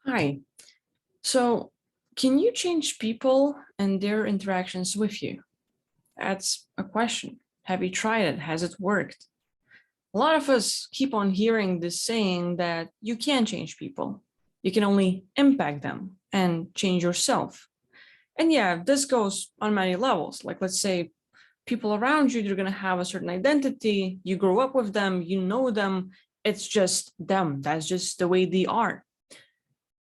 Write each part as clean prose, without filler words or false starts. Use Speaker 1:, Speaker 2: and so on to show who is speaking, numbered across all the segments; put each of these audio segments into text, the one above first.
Speaker 1: Hi. So, can you change people and their interactions with you? That's a question. Have you tried it? Has it worked? A lot of us keep on hearing this saying that you can't change people. You can only impact them and change yourself. And yeah, this goes on many levels. Like, let's say people around you, they're going to have a certain identity. You grow up with them, you know them. It's just them. That's just the way they are.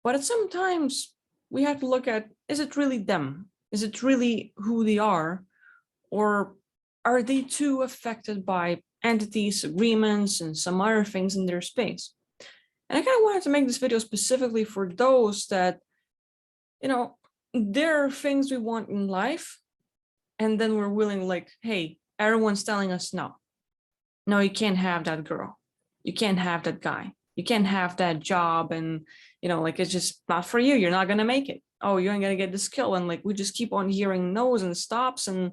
Speaker 1: But at sometimes we have to look at, is it really them? Is it really who they are? Or are they too affected by entities, agreements, and some other things in their space? And I kind of wanted to make this video specifically for those that, you know, there are things we want in life, and then we're willing, like, hey, everyone's telling us no. No, you can't have that girl. You can't have that guy. You can't have that job. And, like it's just not for you. You're not going to make it. Oh, you ain't going to get the skill. And like we just keep on hearing no's and stops and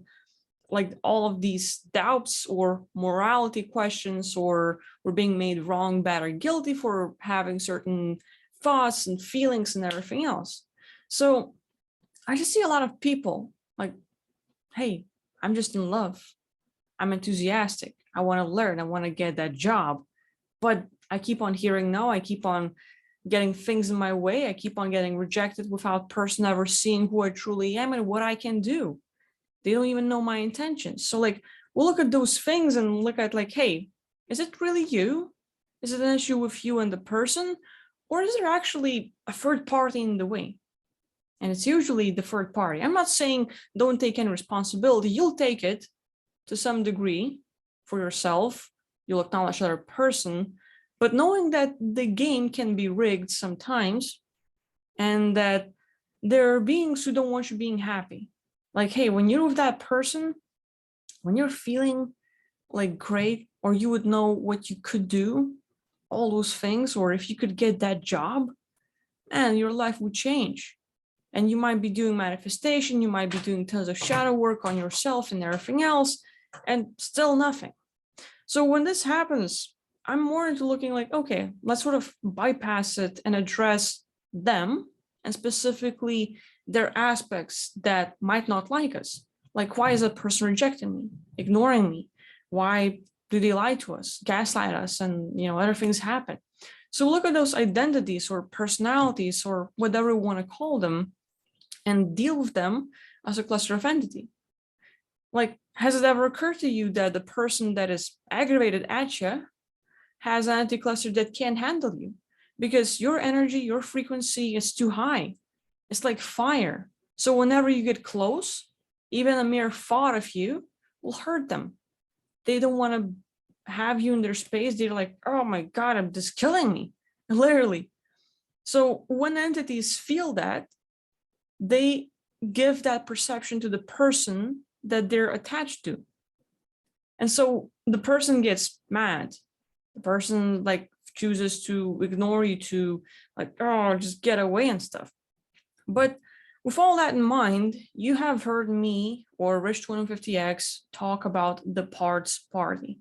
Speaker 1: like all of these doubts or morality questions, or we're being made wrong, bad, or guilty for having certain thoughts and feelings and everything else. So I just see a lot of people like, hey, I'm just in love. I'm enthusiastic. I want to learn. I want to get that job. But I keep on hearing no. I keep on getting things in my way. I keep on getting rejected without person ever seeing who I truly am and what I can do. They don't even know my intentions. So like we'll look at those things and look at like, hey, is it really you? Is it an issue with you and the person? Or is there actually a third party in the way? And it's usually the third party. I'm not saying don't take any responsibility. You'll take it to some degree for yourself. You'll acknowledge the other person, but knowing that the game can be rigged sometimes and that there are beings who don't want you being happy. Like, hey, when you're with that person, when you're feeling like great, or you would know what you could do, all those things, or if you could get that job, and your life would change. And you might be doing manifestation, you might be doing tons of shadow work on yourself and everything else, and still nothing. So when this happens, I'm more into looking like, okay, let's sort of bypass it and address them, and specifically their aspects that might not like us. Like, why is a person rejecting me, ignoring me? Why do they lie to us, gaslight us, and other things happen? So look at those identities or personalities or whatever we want to call them and deal with them as a cluster of entity. Like, has it ever occurred to you that the person that is aggravated at you has an anti-cluster that can't handle you? Because your energy, your frequency is too high. It's like fire. So whenever you get close, even a mere thought of you will hurt them. They don't want to have you in their space. They're like, oh my God, I'm just killing me, literally. So when entities feel that, they give that perception to the person that they're attached to. And so the person gets mad. The person like chooses to ignore you, to like, oh, just get away and stuff. But with all that in mind, you have heard me or Rich 250X talk about the parts party.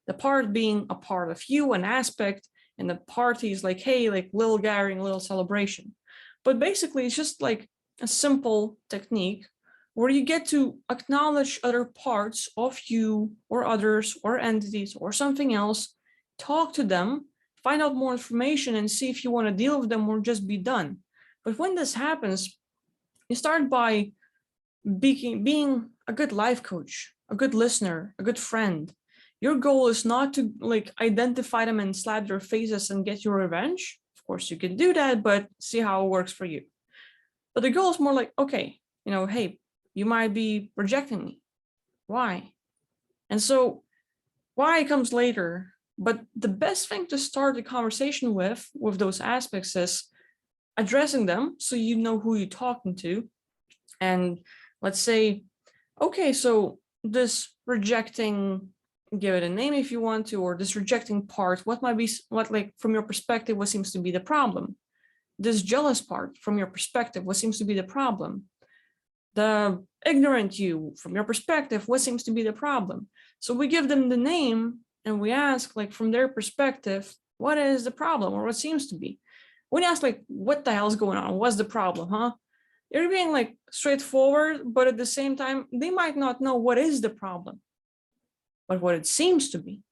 Speaker 1: The part being a part of you, an aspect, and the party is like, hey, like little gathering, little celebration. But basically, it's just like a simple technique where you get to acknowledge other parts of you or others or entities or something else, talk to them, find out more information and see if you want to deal with them or just be done. But when this happens, you start by being a good life coach, a good listener, a good friend. Your goal is not to like identify them and slap their faces and get your revenge. Of course, you can do that, but see how it works for you. But the goal is more like, okay, hey, you might be rejecting me. Why? And so why comes later. But the best thing to start the conversation with those aspects is addressing them so you know who you're talking to. And let's say, okay, so this rejecting, give it a name if you want to, or this rejecting part, what might be, what like from your perspective, what seems to be the problem? This jealous part, from your perspective, what seems to be the problem? The ignorant you, from your perspective, what seems to be the problem? So we give them the name and we ask, like, from their perspective, what is the problem or what seems to be? When you ask like, what the hell's going on? What's the problem, huh? You're being like straightforward, but at the same time, they might not know what is the problem, but what it seems to be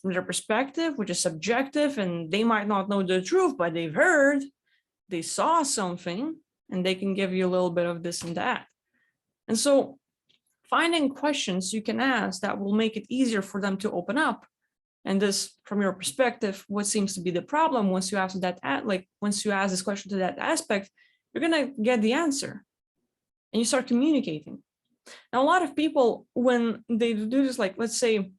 Speaker 1: from their perspective, which is subjective, and they might not know the truth, but they've heard, they saw something, and they can give you a little bit of this and that. And so finding questions you can ask that will make it easier for them to open up. And this, from your perspective, what seems to be the problem, once you ask that, once you ask this question to that aspect, you're gonna get the answer and you start communicating. Now, a lot of people, when they do this, like, let's say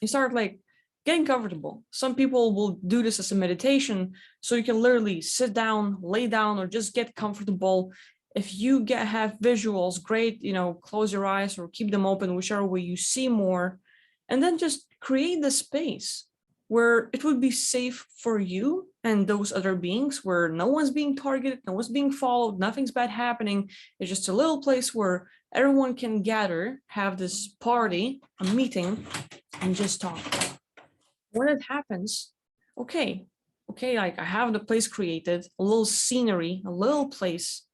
Speaker 1: you start like getting comfortable. Some people will do this as a meditation. So you can literally sit down, lay down, or just get comfortable. If you have visuals, great, close your eyes or keep them open, whichever way you see more, and then just create the space where it would be safe for you and those other beings, where no one's being targeted, no one's being followed, nothing's bad happening. It's just a little place where everyone can gather, have this party, a meeting, and just talk. When it happens, okay, like I have the place created, a little scenery, a little place.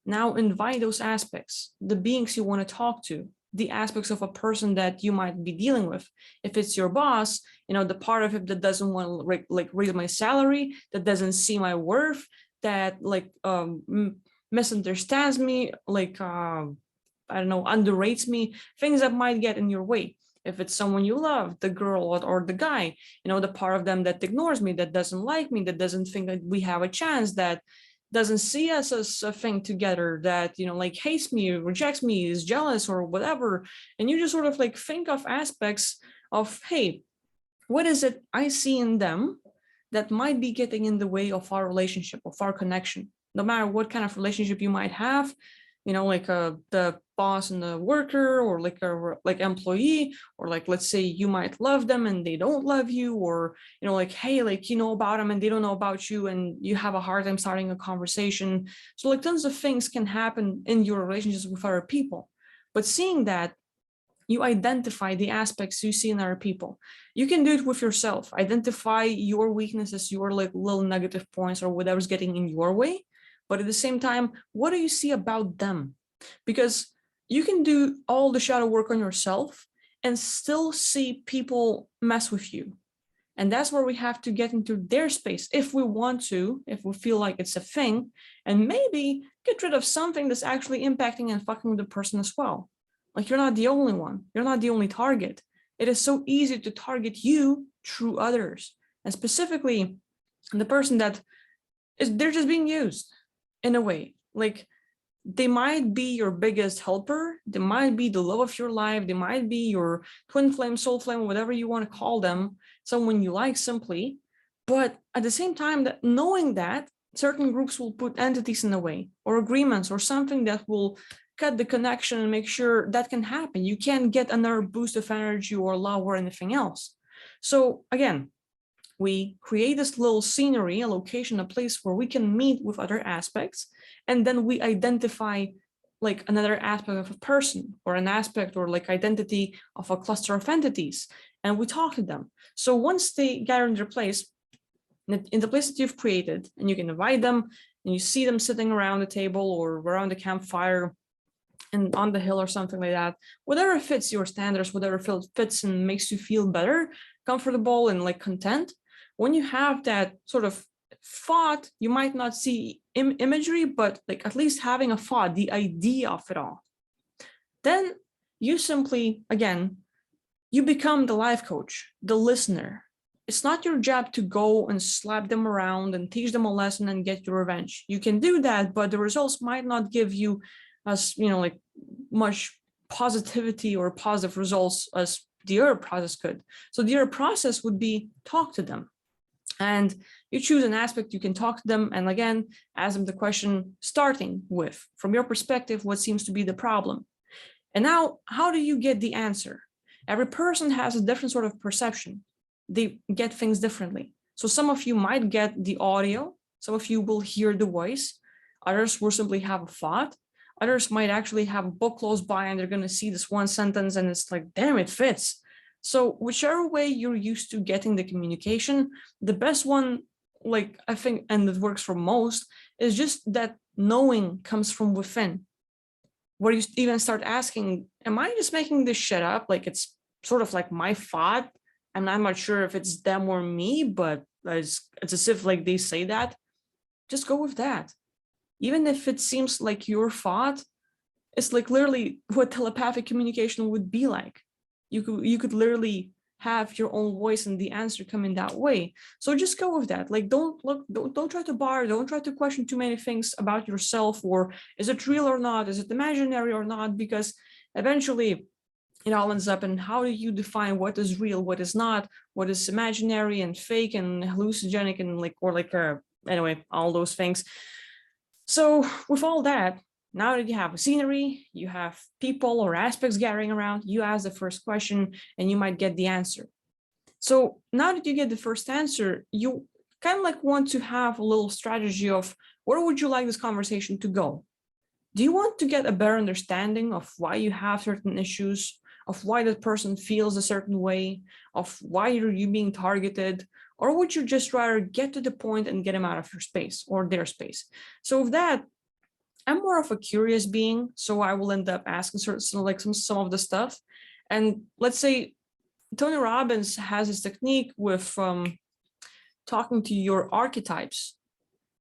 Speaker 1: Now invite those aspects, the beings you want to talk to, the aspects of a person that you might be dealing with. If it's your boss, the part of it that doesn't want to raise my salary, that doesn't see my worth, that misunderstands me, underrates me, things that might get in your way. If it's someone you love, the girl or the guy, the part of them that ignores me, that doesn't like me, that doesn't think that we have a chance, that doesn't see us as a thing together, that, hates me, rejects me, is jealous or whatever. And you just sort of think of aspects of, hey, what is it I see in them that might be getting in the way of our relationship, of our connection, no matter what kind of relationship you might have, the boss and the worker, or like employee, or let's say you might love them and they don't love you, or hey, about them and they don't know about you, and you have a hard time starting a conversation. So tons of things can happen in your relationships with other people. But seeing that, you identify the aspects you see in other people. You can do it with yourself. Identify your weaknesses, your little negative points, or whatever's getting in your way. But at the same time, what do you see about them? Because you can do all the shadow work on yourself and still see people mess with you. And that's where we have to get into their space if we want to, if we feel like it's a thing, and maybe get rid of something that's actually impacting and fucking the person as well. You're not the only one. You're not the only target. It is so easy to target you through others. And specifically, the person they're just being used in a way. They might be your biggest helper. They might be the love of your life. They might be your twin flame, soul flame, whatever you want to call them, someone you like simply. But at the same time, that knowing that certain groups will put entities in the way, or agreements, or something that will cut the connection and make sure that can happen. You can't get another boost of energy or love or anything else. So again, we create this little scenery, a location, a place where we can meet with other aspects, and then we identify another aspect of a person, or an aspect, or identity of a cluster of entities, and we talk to them. So once they gather in their place, in the place that you've created, and you can invite them, and you see them sitting around the table or around the campfire and on the hill or something like that, whatever fits your standards, whatever fits and makes you feel better, comfortable, and content. When you have that sort of thought, you might not see imagery, but at least having a thought, the idea of it all, then you simply, again, you become the life coach, the listener. It's not your job to go and slap them around and teach them a lesson and get your revenge. You can do that, but the results might not give you as much positivity or positive results as the other process could. So the other process would be talk to them, and you choose an aspect you can talk to them, and again, ask them the question, starting with, from your perspective, what seems to be the problem. And now, how do you get the answer? Every person has a different sort of perception. They get things differently. So some of you might get the audio, some of you will hear the voice, others will simply have a thought, others might actually have a book close by and they're going to see this one sentence and it's damn, it fits. So whichever way you're used to getting the communication, the best one like I think, and it works for most, is just that knowing comes from within, where you even start asking, am I just making this shit up? Like it's sort of like my thought, and I'm not sure if it's them or me, but it's as if like they say that. Just go with that. Even if it seems like your thought, it's like literally what telepathic communication would be like. You could literally have your own voice and the answer come in that way. So just go with that. Like don't try to bar, don't try to question too many things about yourself, or is it real or not, is it imaginary or not, because eventually it all ends up in how do you define what is real, what is not, what is imaginary and fake and hallucinogenic and like, or like anyway, all those things. So with all that, now that you have a scenery, you have people or aspects gathering around, you ask the first question and you might get the answer. So now that you get the first answer, you kind of like want to have a little strategy of where would you like this conversation to go? Do you want to get a better understanding of why you have certain issues, of why that person feels a certain way, of why you being targeted, or would you just rather get to the point and get them out of your space or their space? So with that, I'm more of a curious being, so I will end up asking some of the stuff. And let's say Tony Robbins has this technique with talking to your archetypes.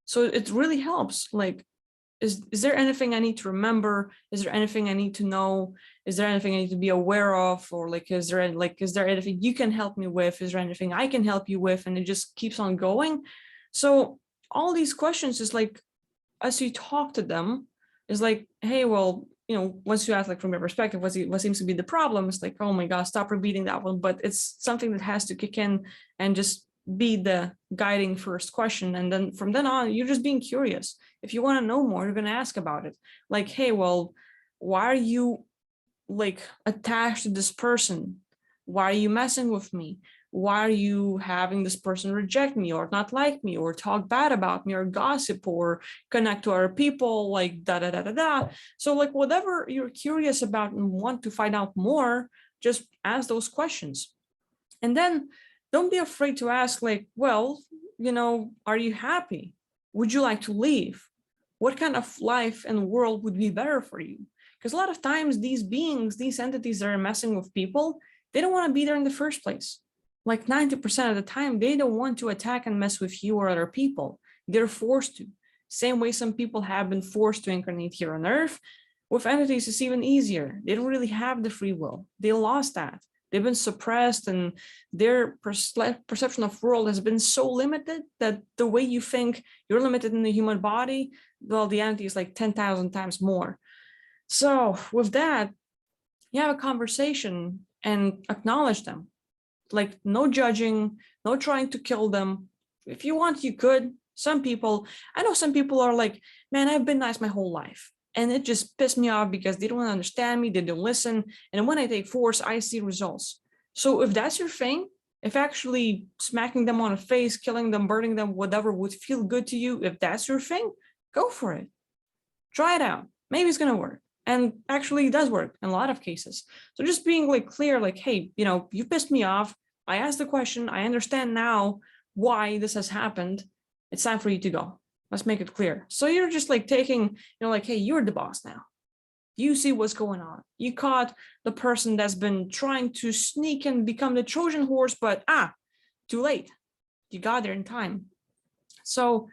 Speaker 1: So it really helps. Like, is there anything I need to remember? Is there anything I need to know? Is there anything I need to be aware of? Or like, is there anything you can help me with? Is there anything I can help you with? And it just keeps on going. So all these questions is like, as you talk to them, is like, hey, well, once you ask like from your perspective, what seems to be the problem, it's like, oh my God, stop repeating that one. But it's something that has to kick in and just be the guiding first question. And then from then on, you're just being curious. If you want to know more, you're going to ask about it. Like, hey, well, why are you like attached to this person? Why are you messing with me? Why are you having this person reject me or not like me or talk bad about me or gossip or connect to other people, like da da da da da. So like whatever you're curious about and want to find out more, just ask those questions. And then don't be afraid to ask, like, well, are you happy? Would you like to leave? What kind of life and world would be better for you? Because a lot of times these beings, these entities that are messing with people, they don't want to be there in the first place. Like 90% of the time, they don't want to attack and mess with you or other people. They're forced to. Same way some people have been forced to incarnate here on Earth. With entities, it's even easier. They don't really have the free will. They lost that. They've been suppressed, and their perception of world has been so limited that the way you think you're limited in the human body, well, the entity is like 10,000 times more. So with that, you have a conversation and acknowledge them. Like no judging, no trying to kill them. If you want, you could. I know some people are like, man, I've been nice my whole life. And it just pissed me off because they don't understand me, they don't listen. And when I take force, I see results. So if that's your thing, if actually smacking them on the face, killing them, burning them, whatever would feel good to you, if that's your thing, go for it. Try it out. Maybe it's going to work. And actually it does work in a lot of cases. So just being like clear, like, hey, you pissed me off. I asked the question. I understand now why this has happened. It's time for you to go. Let's make it clear. So you're just like taking, like, hey, you're the boss now. You see what's going on. You caught the person that's been trying to sneak and become the Trojan horse, but too late. You got there in time. So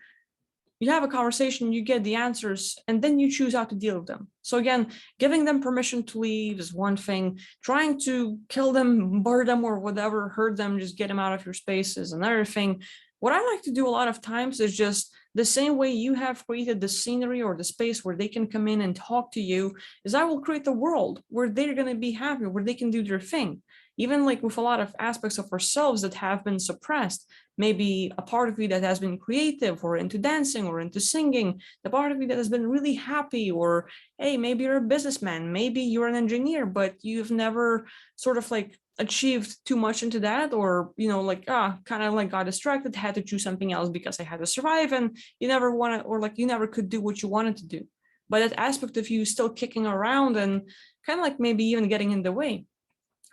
Speaker 1: you have a conversation, you get the answers, and then you choose how to deal with them. So again, giving them permission to leave is one thing. Trying to kill them, burn them, or whatever, hurt them, just get them out of your space is another thing. What I like to do a lot of times is just the same way you have created the scenery or the space where they can come in and talk to you, is I will create the world where they're going to be happy, where they can do their thing. Even like with a lot of aspects of ourselves that have been suppressed, maybe a part of you that has been creative or into dancing or into singing, the part of you that has been really happy, or hey, maybe you're a businessman, maybe you're an engineer, but you've never sort of like achieved too much into that, or kind of like got distracted, had to choose something else because I had to survive, and you never wanted, or like you never could do what you wanted to do, but that aspect of you is still kicking around and kind of like maybe even getting in the way.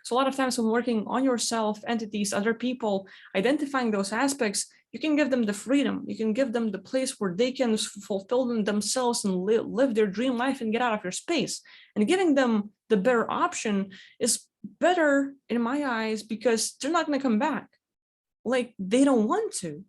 Speaker 1: So a lot of times when working on yourself, entities, other people, identifying those aspects, You can give them the freedom. You can give them the place where they can fulfill themselves and live their dream life and get out of your space. And giving them the better option is better in my eyes, because they're not going to come back. Like, they don't want to.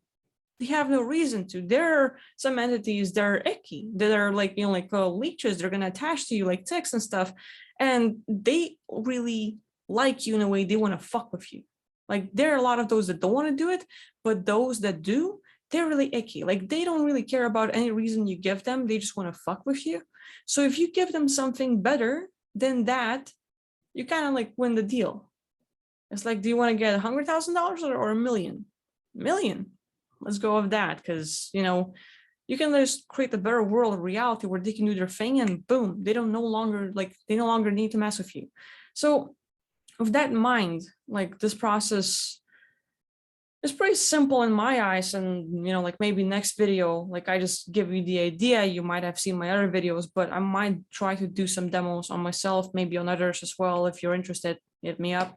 Speaker 1: They have no reason to. There are some entities that are icky, that are like, leeches. They're going to attach to you like ticks and stuff. And they really like you in a way. They want to fuck with you. Like, there are a lot of those that don't want to do it, but those that do, they're really icky. Like, they don't really care about any reason you give them. They just want to fuck with you. So if you give them something better than that, you kind of like win the deal. It's like, do you want to get $100,000 or $1 million? $1 million. Let's go with that, because you can just create a better world of reality where they can do their thing, and boom, they no longer need to mess with you. So with that in mind, like, this process is pretty simple in my eyes. And like, maybe next video, like, I just give you the idea. You might have seen my other videos, but I might try to do some demos on myself, maybe on others as well. If you're interested, hit me up.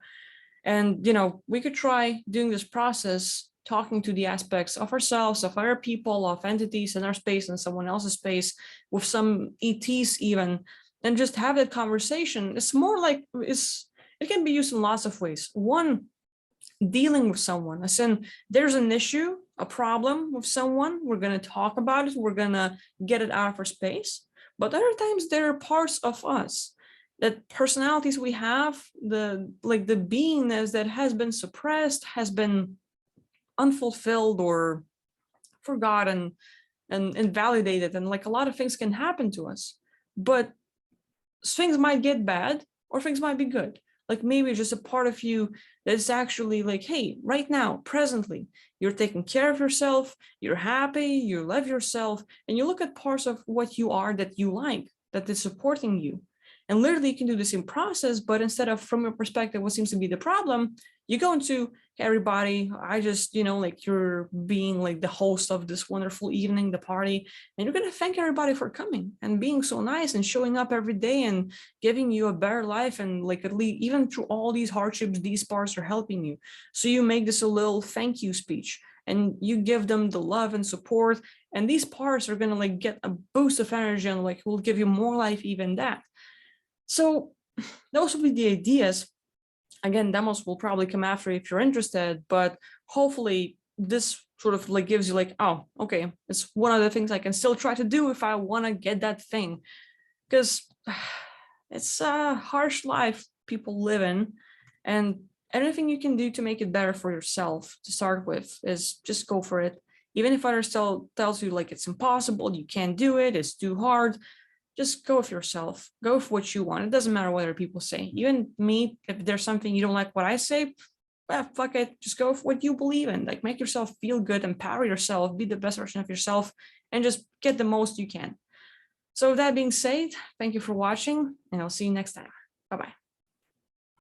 Speaker 1: And we could try doing this process, talking to the aspects of ourselves, of other people, of entities in our space and someone else's space, with some ETs even, and just have that conversation. It's more like, it can be used in lots of ways. One, dealing with someone, as in, there's an issue, a problem with someone, we're going to talk about it, we're going to get it out of our space. But other times there are parts of us, that personalities we have, the beingness that has been suppressed, has been unfulfilled or forgotten and invalidated, and like, a lot of things can happen to us. But things might get bad, or things might be good. Like, maybe just a part of you that's actually like, hey, right now, presently, you're taking care of yourself, you're happy, you love yourself, and you look at parts of what you are that you like, that is supporting you. And literally, you can do the same process, but instead of from your perspective, what seems to be the problem, you go into, hey, everybody, I just, like, you're being like the host of this wonderful evening, the party, and you're going to thank everybody for coming and being so nice and showing up every day and giving you a better life. And like, at least, even through all these hardships, these parts are helping you. So you make this a little thank you speech, and you give them the love and support. And these parts are going to like get a boost of energy, and like, will give you more life, even that. So those will be the ideas. Again, demos will probably come after if you're interested, but hopefully this sort of like gives you like, oh, okay, it's one of the things I can still try to do if I want to get that thing. Because it's a harsh life people live in, and anything you can do to make it better for yourself to start with is just go for it. Even if others tells you like it's impossible, you can't do it, it's too hard, just go with yourself. Go for what you want. It doesn't matter what other people say. Even me, if there's something you don't like what I say, well, fuck it. Just go for what you believe in. Like, make yourself feel good, empower yourself, be the best version of yourself, and just get the most you can. So with that being said, thank you for watching, and I'll see you next time. Bye-bye.